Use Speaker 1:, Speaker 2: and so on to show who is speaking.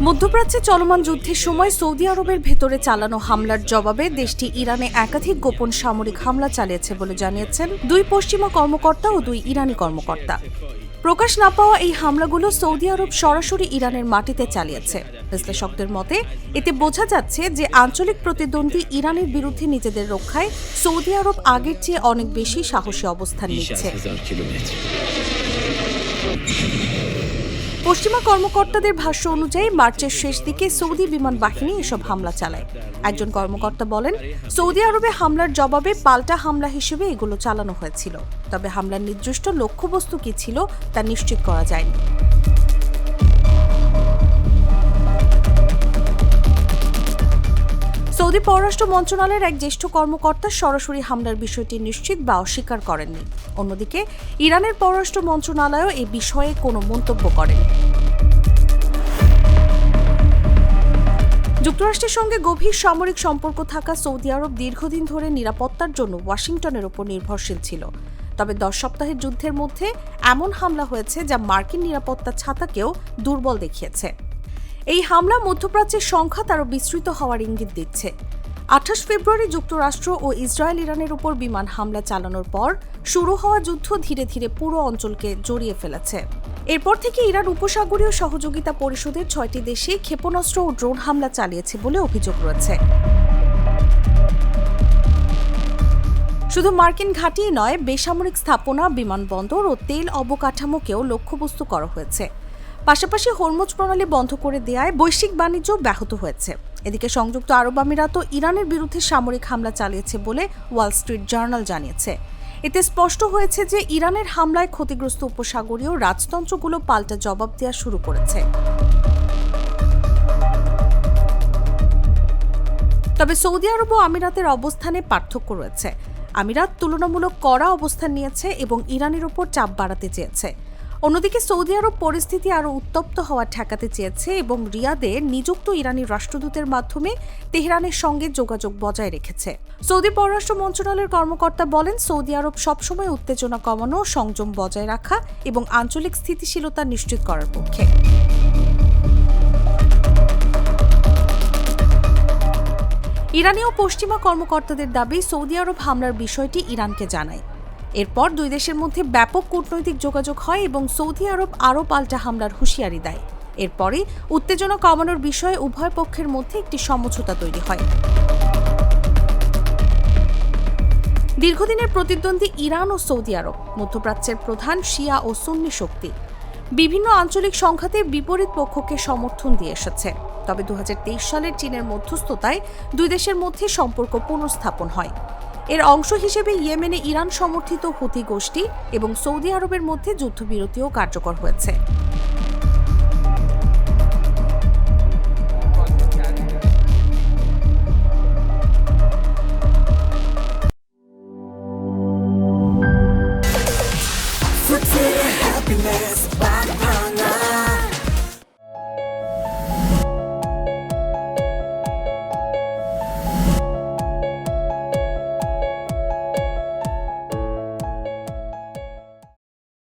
Speaker 1: মধ্যপ্রাচ্যে চলমান যুদ্ধের সময় সৌদি আরবের ভেতরে চালানো হামলার জবাবে দেশটি ইরানে একাধিক গোপন সামরিক হামলা চালিয়েছে বলে জানিয়েছেন দুই পশ্চিমা কর্মকর্তা ও দুই ইরানি কর্মকর্তা। প্রকাশ না পাওয়া এই হামলাগুলো সৌদি আরব সরাসরি ইরানের মাটিতে চালিয়েছে। বিশ্লেষকদের মতে এতে বোঝা যাচ্ছে যে আঞ্চলিক প্রতিদ্বন্দ্বী ইরানের বিরুদ্ধে নিজেদের রক্ষায় সৌদি আরব আগের চেয়ে অনেক বেশি সাহসী অবস্থান নিচ্ছে। পশ্চিমা কর্মকর্তাদের ভাষ্য অনুযায়ী মার্চের শেষ দিকে সৌদি বিমান বাহিনী এসব হামলা চালায়। একজন কর্মকর্তা বলেন, সৌদি আরবে হামলার জবাবে পাল্টা হামলা হিসেবে এগুলো চালানো হয়েছিল, তবে হামলার নির্দিষ্ট লক্ষ্যবস্তু কি ছিল তা নিশ্চিত করা যায়নি। সৌদি পররাষ্ট্র মন্ত্রণালয়ের এক জ্যেষ্ঠ কর্মকর্তা সরাসরি হামলার বিষয়টি নিশ্চিত বা অস্বীকার করেননি। অন্যদিকে ইরানের পররাষ্ট্র মন্ত্রণালয়ও এ বিষয়ে কোনো মন্তব্য করেনি। যুক্তরাষ্ট্রের সঙ্গে গভীর সামরিক সম্পর্ক থাকা সৌদি আরব দীর্ঘদিন ধরে নিরাপত্তার জন্য ওয়াশিংটনের উপর নির্ভরশীল ছিল। তবে 10 সপ্তাহের যুদ্ধের মধ্যে এমন হামলা হয়েছে যা মার্কিন নিরাপত্তা ছাতাকেও দুর্বল দেখিয়েছে। এই হামলা মধ্যপ্রাচ্যের সংঘাত আরও বিস্তৃত হওয়ার ইঙ্গিত দিচ্ছে। 28 ফেব্রুয়ারি যুক্তরাষ্ট্র ও ইসরায়েল ইরানের উপর বিমান হামলা চালানোর পর শুরু হওয়া যুদ্ধ ধীরে ধীরে পুরো অঞ্চলকে জড়িয়ে ফেলেছে। এরপর থেকে ইরান উপসাগরীয় সহযোগিতা পরিষদের 6টি দেশে ক্ষেপণাস্ত্র ও ড্রোন হামলা চালিয়েছে বলে অভিযোগ রয়েছে। শুধু মার্কিন ঘাঁটিই নয়, বেসামরিক স্থাপনা, বিমানবন্দর ও তেল অবকাঠামোকেও লক্ষ্যবস্তু করা হয়েছে। পাশাপাশি হরমুজ প্রণালী বন্ধ করে দেওয়ায় বৈশ্বিক বাণিজ্য ব্যাহত হয়েছে। এদিকে সংযুক্ত আরব আমিরাতও ইরানের বিরুদ্ধে সামরিক হামলা চালিয়েছে বলে ওয়াল স্ট্রিট জার্নাল জানিয়েছে। এতে স্পষ্ট হয়েছে যে ইরানের হামলায় ক্ষতিগ্রস্ত উপসাগরীয় রাজতন্ত্রগুলো পাল্টা জবাব দেওয়া শুরু করেছে। তবে সৌদি আরব ও আমিরাতের অবস্থানে পার্থক্য রয়েছে। আমিরাত তুলনামূলক কড়া অবস্থান নিয়েছে এবং ইরানের উপর চাপ বাড়াতে চেয়েছে। অন্যদিকে সৌদি আরব পরিস্থিতি আরও উত্তপ্ত হওয়া ঠেকাতে চেয়েছে এবং রিয়াদে নিযুক্ত ইরানি রাষ্ট্রদূতের মাধ্যমে তেহরানের সঙ্গে যোগাযোগ বজায় রেখেছে। সৌদি পররাষ্ট্র মন্ত্রণালয়ের কর্মকর্তা বলেন, সৌদি আরব সবসময় উত্তেজনা কমানো, সংযম বজায় রাখা এবং আঞ্চলিক স্থিতিশীলতা নিশ্চিত করার পক্ষে। ইরানি ও পশ্চিমা কর্মকর্তাদের দাবি, সৌদি আরব হামলার বিষয়টি ইরানকে জানায়। এরপর দুই দেশের মধ্যে ব্যাপক কূটনৈতিক যোগাযোগ হয় এবং সৌদি আরব আরও পাল্টা হামলার হুঁশিয়ারি দেয়। এরপরই উত্তেজনা কমানোর বিষয়ে উভয় পক্ষের মধ্যে একটি সমঝোতা তৈরি হয়। দীর্ঘদিনের প্রতিদ্বন্দ্বী ইরান ও সৌদি আরব মধ্যপ্রাচ্যের প্রধান শিয়া ও সুন্নি শক্তি। বিভিন্ন আঞ্চলিক সংঘাতে বিপরীত পক্ষকে সমর্থন দিয়ে এসেছে। তবে 2023 সালের চীনের মধ্যস্থতায় দুই দেশের মধ্যে সম্পর্ক পুনঃস্থাপন হয়। এর অংশ হিসেবে ইয়েমেনে ইরান সমর্থিত হুথি গোষ্ঠী এবং সৌদি আরবের মধ্যে যুদ্ধবিরতিও কার্যকর হয়েছে।